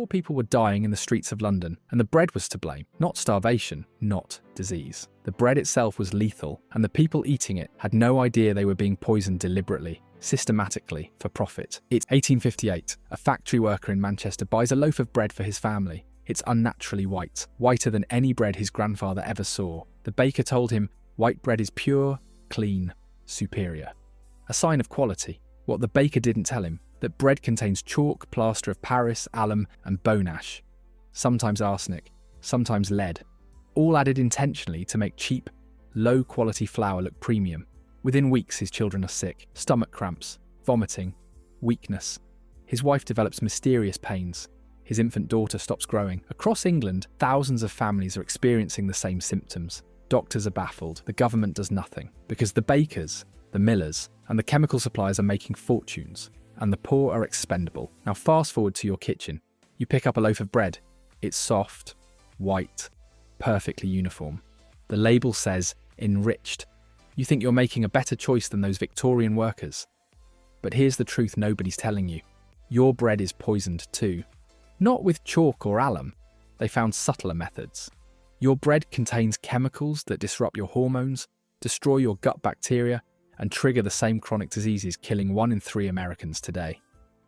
Poor people were dying in the streets of London, and the bread was to blame. Not starvation, not disease. The bread itself was lethal, and the people eating it had no idea they were being poisoned deliberately, systematically, for profit. It's 1858. A factory worker in Manchester buys a loaf of bread for his family. It's unnaturally white, whiter than any bread his grandfather ever saw. The baker told him, "White bread is pure, clean, superior." A sign of quality. What the baker didn't tell him, that bread contains chalk, plaster of Paris, alum, and bone ash, sometimes arsenic, sometimes lead, all added intentionally to make cheap, low-quality flour look premium. Within weeks, his children are sick, stomach cramps, vomiting, weakness. His wife develops mysterious pains. His infant daughter stops growing. Across England, thousands of families are experiencing the same symptoms. Doctors are baffled. The government does nothing, because the bakers, the millers, and the chemical suppliers are making fortunes, and the poor are expendable. Now fast forward to your kitchen. You pick up a loaf of bread. It's soft, white, perfectly uniform. The label says, enriched. You think you're making a better choice than those Victorian workers. But here's the truth nobody's telling you. Your bread is poisoned too. Not with chalk or alum. They found subtler methods. Your bread contains chemicals that disrupt your hormones, destroy your gut bacteria, and trigger the same chronic diseases killing 1 in 3 Americans today.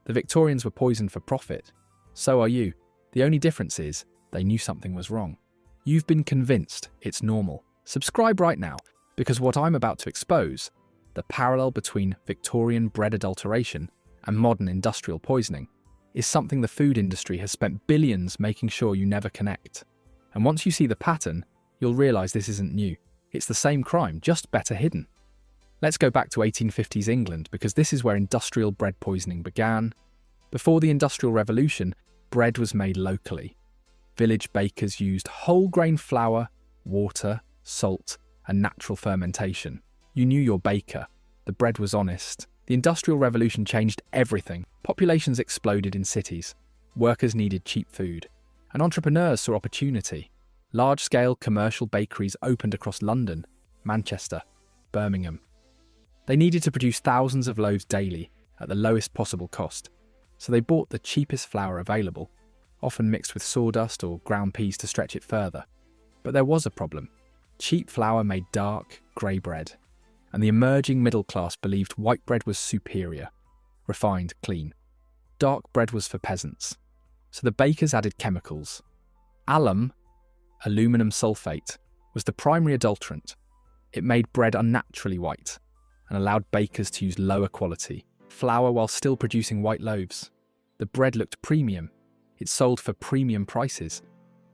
The Victorians were poisoned for profit. So are you. The only difference is they knew something was wrong. You've been convinced it's normal. Subscribe right now, because what I'm about to expose, the parallel between Victorian bread adulteration and modern industrial poisoning, is something the food industry has spent billions making sure you never connect. And once you see the pattern, you'll realise this isn't new. It's the same crime, just better hidden. Let's go back to 1850s England, because this is where industrial bread poisoning began. Before the Industrial Revolution, bread was made locally. Village bakers used whole grain flour, water, salt, and natural fermentation. You knew your baker. The bread was honest. The Industrial Revolution changed everything. Populations exploded in cities. Workers needed cheap food. And entrepreneurs saw opportunity. Large-scale commercial bakeries opened across London, Manchester, Birmingham. They needed to produce thousands of loaves daily at the lowest possible cost, so they bought the cheapest flour available, often mixed with sawdust or ground peas to stretch it further. But there was a problem. Cheap flour made dark, grey bread, and the emerging middle class believed white bread was superior, refined, clean. Dark bread was for peasants. So the bakers added chemicals. Alum, aluminum sulfate, was the primary adulterant. It made bread unnaturally white and allowed bakers to use lower quality flour while still producing white loaves. The bread looked premium. It sold for premium prices.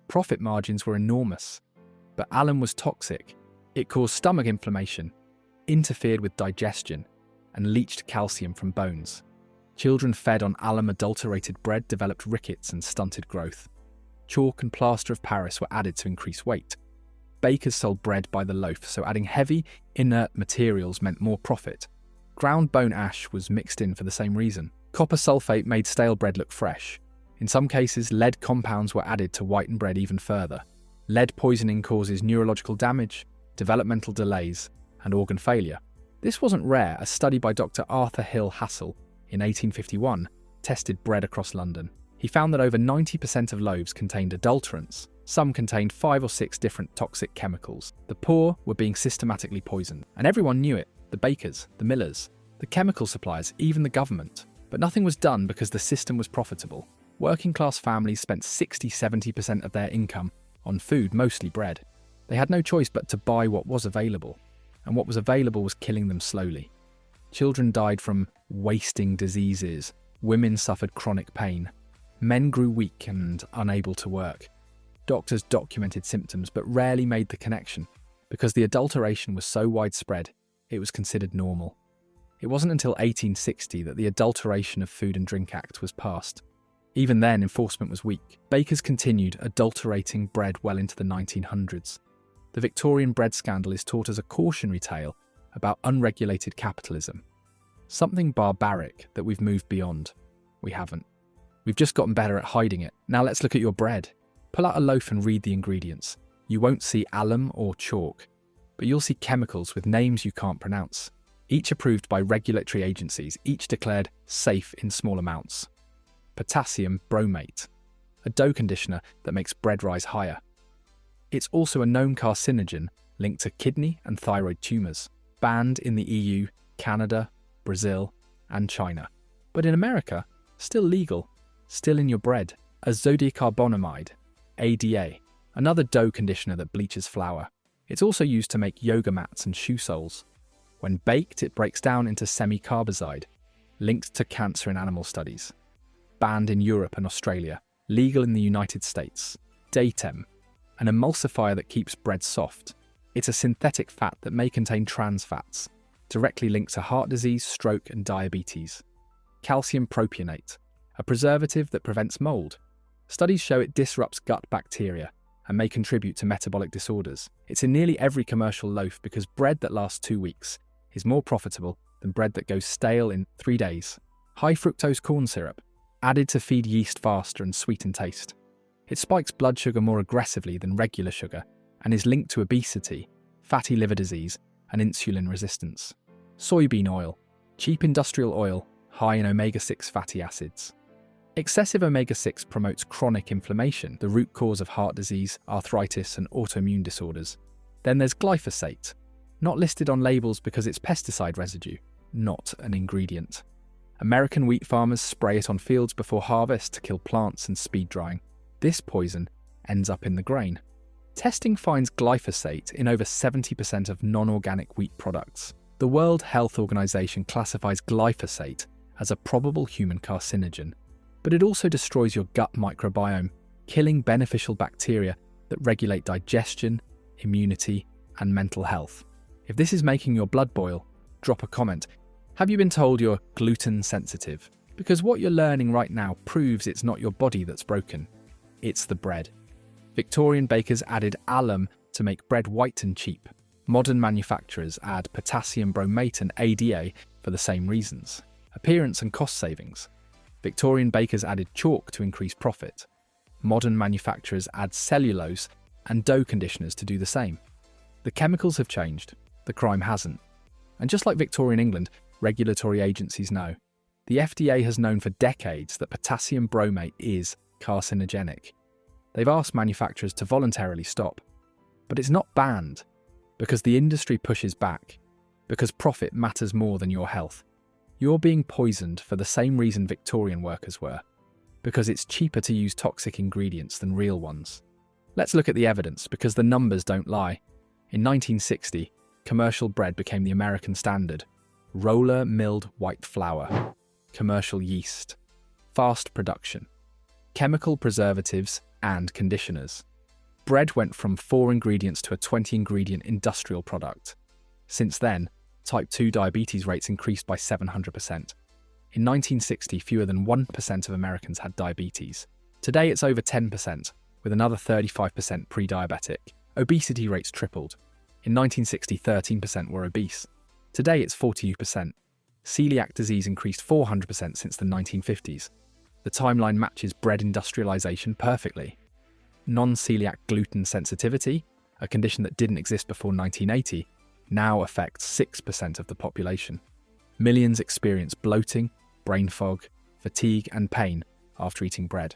Profit margins were enormous. But alum was toxic. It caused stomach inflammation, interfered with digestion, and leached calcium from bones. Children fed on alum-adulterated bread developed rickets and stunted growth. Chalk and plaster of Paris were added to increase weight. Bakers sold bread by the loaf, so adding heavy, inert materials meant more profit. Ground bone ash was mixed in for the same reason. Copper sulfate made stale bread look fresh. In some cases, lead compounds were added to whiten bread even further. Lead poisoning causes neurological damage, developmental delays, and organ failure. This wasn't rare. A study by Dr. Arthur Hill Hassell in 1851 tested bread across London. He found that over 90% of loaves contained adulterants. Some contained 5 or 6 different toxic chemicals. The poor were being systematically poisoned, and everyone knew it. The bakers, the millers, the chemical suppliers, even the government. But nothing was done because the system was profitable. Working-class families spent 60–70% of their income on food, mostly bread. They had no choice but to buy what was available, and what was available was killing them slowly. Children died from wasting diseases. Women suffered chronic pain. Men grew weak and unable to work. Doctors documented symptoms but rarely made the connection. Because the adulteration was so widespread, it was considered normal. It wasn't until 1860 that the Adulteration of Food and Drink Act was passed. Even then, enforcement was weak. Bakers continued adulterating bread well into the 1900s. The Victorian bread scandal is taught as a cautionary tale about unregulated capitalism. Something barbaric that we've moved beyond. We haven't. We've just gotten better at hiding it. Now let's look at your bread. Pull out a loaf and read the ingredients. You won't see alum or chalk, but you'll see chemicals with names you can't pronounce. Each approved by regulatory agencies, each declared safe in small amounts. Potassium bromate, a dough conditioner that makes bread rise higher. It's also a known carcinogen linked to kidney and thyroid tumours, banned in the EU, Canada, Brazil, and China. But in America, still legal, still in your bread, azodicarbonamide, ADA, another dough conditioner that bleaches flour. It's also used to make yoga mats and shoe soles. When baked, it breaks down into semicarbazide, linked to cancer in animal studies. Banned in Europe and Australia, legal in the United States. Datem, an emulsifier that keeps bread soft. It's a synthetic fat that may contain trans fats, directly linked to heart disease, stroke, and diabetes. Calcium propionate, a preservative that prevents mold. Studies show it disrupts gut bacteria and may contribute to metabolic disorders. It's in nearly every commercial loaf because bread that lasts 2 weeks is more profitable than bread that goes stale in 3 days. High fructose corn syrup, added to feed yeast faster and sweeten taste. It spikes blood sugar more aggressively than regular sugar and is linked to obesity, fatty liver disease, and insulin resistance. Soybean oil, cheap industrial oil, high in omega-6 fatty acids. Excessive omega-6 promotes chronic inflammation, the root cause of heart disease, arthritis, and autoimmune disorders. Then there's glyphosate, not listed on labels because it's pesticide residue, not an ingredient. American wheat farmers spray it on fields before harvest to kill plants and speed drying. This poison ends up in the grain. Testing finds glyphosate in over 70% of non-organic wheat products. The World Health Organization classifies glyphosate as a probable human carcinogen, but it also destroys your gut microbiome, killing beneficial bacteria that regulate digestion, immunity, and mental health. If this is making your blood boil, drop a comment. Have you been told you're gluten sensitive? Because what you're learning right now proves it's not your body that's broken, it's the bread. Victorian bakers added alum to make bread white and cheap. Modern manufacturers add potassium bromate and ADA for the same reasons. Appearance and cost savings. Victorian bakers added chalk to increase profit. Modern manufacturers add cellulose and dough conditioners to do the same. The chemicals have changed, the crime hasn't. And just like Victorian England, regulatory agencies know. The FDA has known for decades that potassium bromate is carcinogenic. They've asked manufacturers to voluntarily stop. But it's not banned, because the industry pushes back, because profit matters more than your health. You're being poisoned for the same reason Victorian workers were, because it's cheaper to use toxic ingredients than real ones. Let's look at the evidence, because the numbers don't lie. In 1960, commercial bread became the American standard. Roller milled white flour, commercial yeast, fast production, chemical preservatives and conditioners. Bread went from 4 ingredients to a 20-ingredient industrial product. Since then, type 2 diabetes rates increased by 700%. In 1960, fewer than 1% of Americans had diabetes. Today it's over 10%, with another 35% pre-diabetic. Obesity rates tripled. In 1960, 13% were obese. Today it's 42%. Celiac disease increased 400% since the 1950s. The timeline matches bread industrialization perfectly. Non-celiac gluten sensitivity, a condition that didn't exist before 1980, now affects 6% of the population. Millions experience bloating, brain fog, fatigue, and pain after eating bread.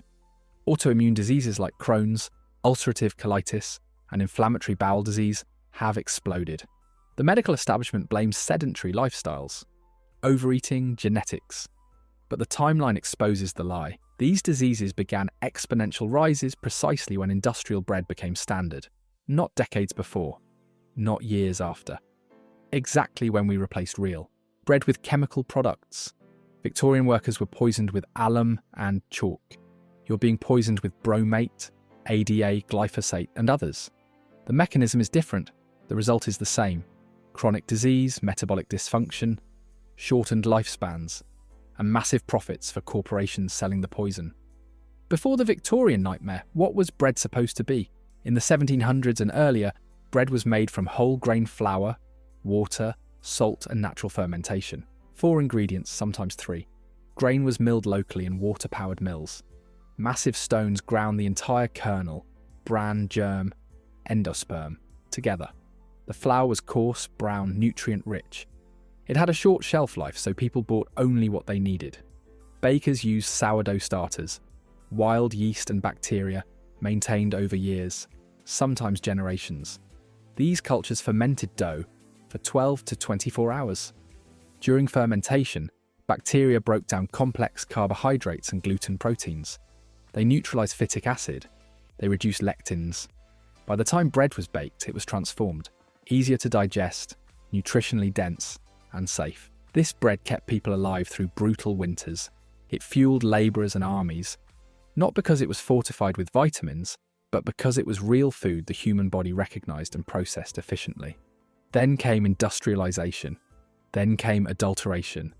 Autoimmune diseases like Crohn's, ulcerative colitis, and inflammatory bowel disease have exploded. The medical establishment blames sedentary lifestyles, overeating, genetics. But the timeline exposes the lie. These diseases began exponential rises precisely when industrial bread became standard. Not decades before, not years after. Exactly when we replaced real bread with chemical products. Victorian workers were poisoned with alum and chalk. You're being poisoned with bromate, ADA, glyphosate, and others. The mechanism is different. The result is the same. Chronic disease, metabolic dysfunction, shortened lifespans, and massive profits for corporations selling the poison. Before the Victorian nightmare, what was bread supposed to be? In the 1700s and earlier, bread was made from whole grain flour, water, salt, and natural fermentation. 4 ingredients, sometimes 3. Grain was milled locally in water-powered mills. Massive stones ground the entire kernel, bran, germ, endosperm, together. The flour was coarse, brown, nutrient-rich. It had a short shelf life, so people bought only what they needed. Bakers used sourdough starters, wild yeast and bacteria maintained over years, sometimes generations. These cultures fermented dough for 12 to 24 hours. During fermentation, bacteria broke down complex carbohydrates and gluten proteins. They neutralized phytic acid. They reduced lectins. By the time bread was baked, it was transformed, easier to digest, nutritionally dense, and safe. This bread kept people alive through brutal winters. It fueled laborers and armies, not because it was fortified with vitamins, but because it was real food the human body recognized and processed efficiently. Then came industrialization. Then came adulteration.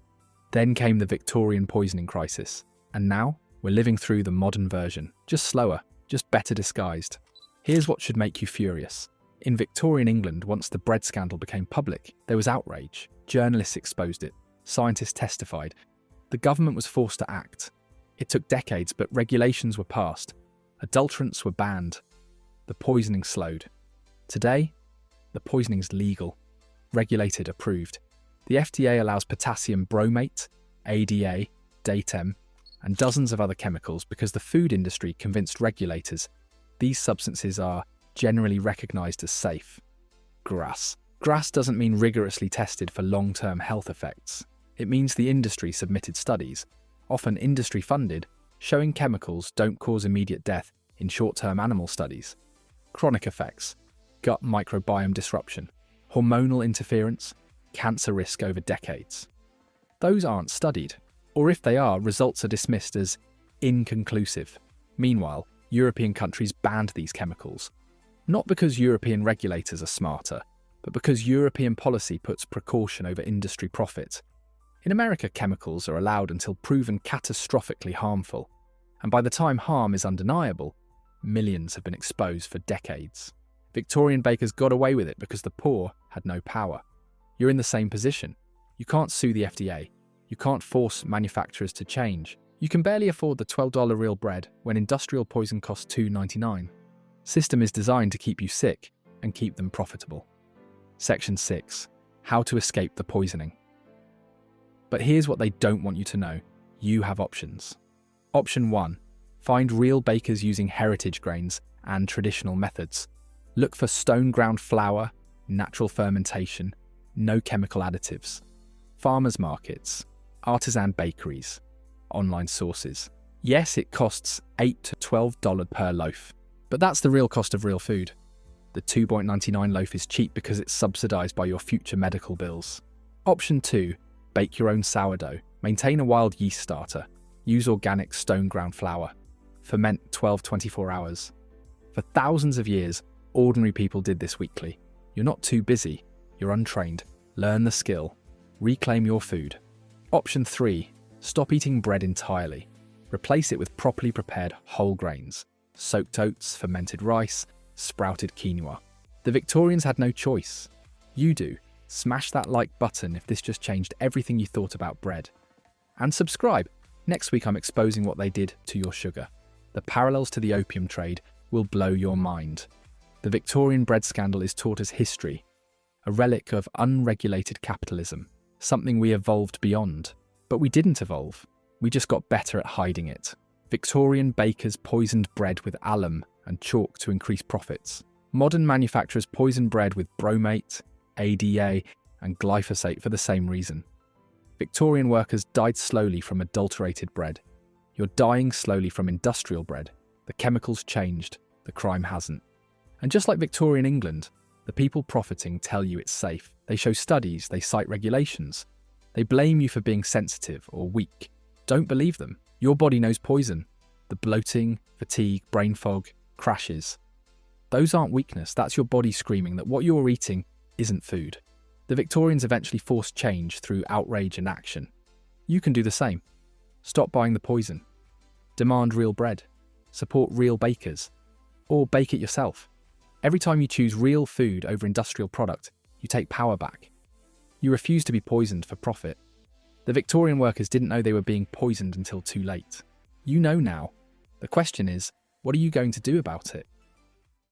Then came the Victorian poisoning crisis. And now, we're living through the modern version, just slower, just better disguised. Here's what should make you furious. In Victorian England, once the bread scandal became public, there was outrage. Journalists exposed it. Scientists testified. The government was forced to act. It took decades, but regulations were passed. Adulterants were banned. The poisoning slowed. Today, the poisoning's legal. Regulated, approved. The FDA allows potassium bromate, ADA, datem, and dozens of other chemicals because the food industry convinced regulators these substances are generally recognized as safe. GRAS. GRAS doesn't mean rigorously tested for long-term health effects. It means the industry submitted studies, often industry-funded, showing chemicals don't cause immediate death in short-term animal studies. Chronic effects, gut microbiome disruption, hormonal interference, cancer risk over decades. Those aren't studied, or if they are, results are dismissed as inconclusive. Meanwhile, European countries banned these chemicals, not because European regulators are smarter, but because European policy puts precaution over industry profit. In America, chemicals are allowed until proven catastrophically harmful, and by the time harm is undeniable, millions have been exposed for decades. Victorian bakers got away with it because the poor had no power. You're in the same position. You can't sue the FDA. You can't force manufacturers to change. You can barely afford the $12 real bread when industrial poison costs $2.99. System is designed to keep you sick and keep them profitable. Section 6. How to escape the poisoning. But here's what they don't want you to know. You have options. Option 1. Find real bakers using heritage grains and traditional methods. Look for stone-ground flour, natural fermentation, no chemical additives. Farmers markets, artisan bakeries, online sources. Yes, it costs $8 to $12 per loaf, but that's the real cost of real food. The $2.99 loaf is cheap because it's subsidized by your future medical bills. Option 2. Bake your own sourdough. Maintain a wild yeast starter. Use organic stone-ground flour. Ferment 12-24 hours. For thousands of years, ordinary people did this weekly. You're not too busy. You're untrained. Learn the skill. Reclaim your food. Option 3. Stop eating bread entirely. Replace it with properly prepared whole grains. Soaked oats, fermented rice, sprouted quinoa. The Victorians had no choice. You do. Smash that like button if this just changed everything you thought about bread. And subscribe. Next week I'm exposing what they did to your sugar. The parallels to the opium trade will blow your mind. The Victorian bread scandal is taught as history, a relic of unregulated capitalism, something we evolved beyond. But we didn't evolve. We just got better at hiding it. Victorian bakers poisoned bread with alum and chalk to increase profits. Modern manufacturers poison bread with bromate, ADA, and glyphosate for the same reason. Victorian workers died slowly from adulterated bread. You're dying slowly from industrial bread. The chemicals changed, the crime hasn't. And just like Victorian England, the people profiting tell you it's safe. They show studies, they cite regulations. They blame you for being sensitive or weak. Don't believe them. Your body knows poison. The bloating, fatigue, brain fog, crashes. Those aren't weakness, that's your body screaming that what you're eating isn't food. The Victorians eventually forced change through outrage and action. You can do the same. Stop buying the poison. Demand real bread. Support real bakers. Or bake it yourself. Every time you choose real food over industrial product, you take power back. You refuse to be poisoned for profit. The Victorian workers didn't know they were being poisoned until too late. You know now. The question is, what are you going to do about it?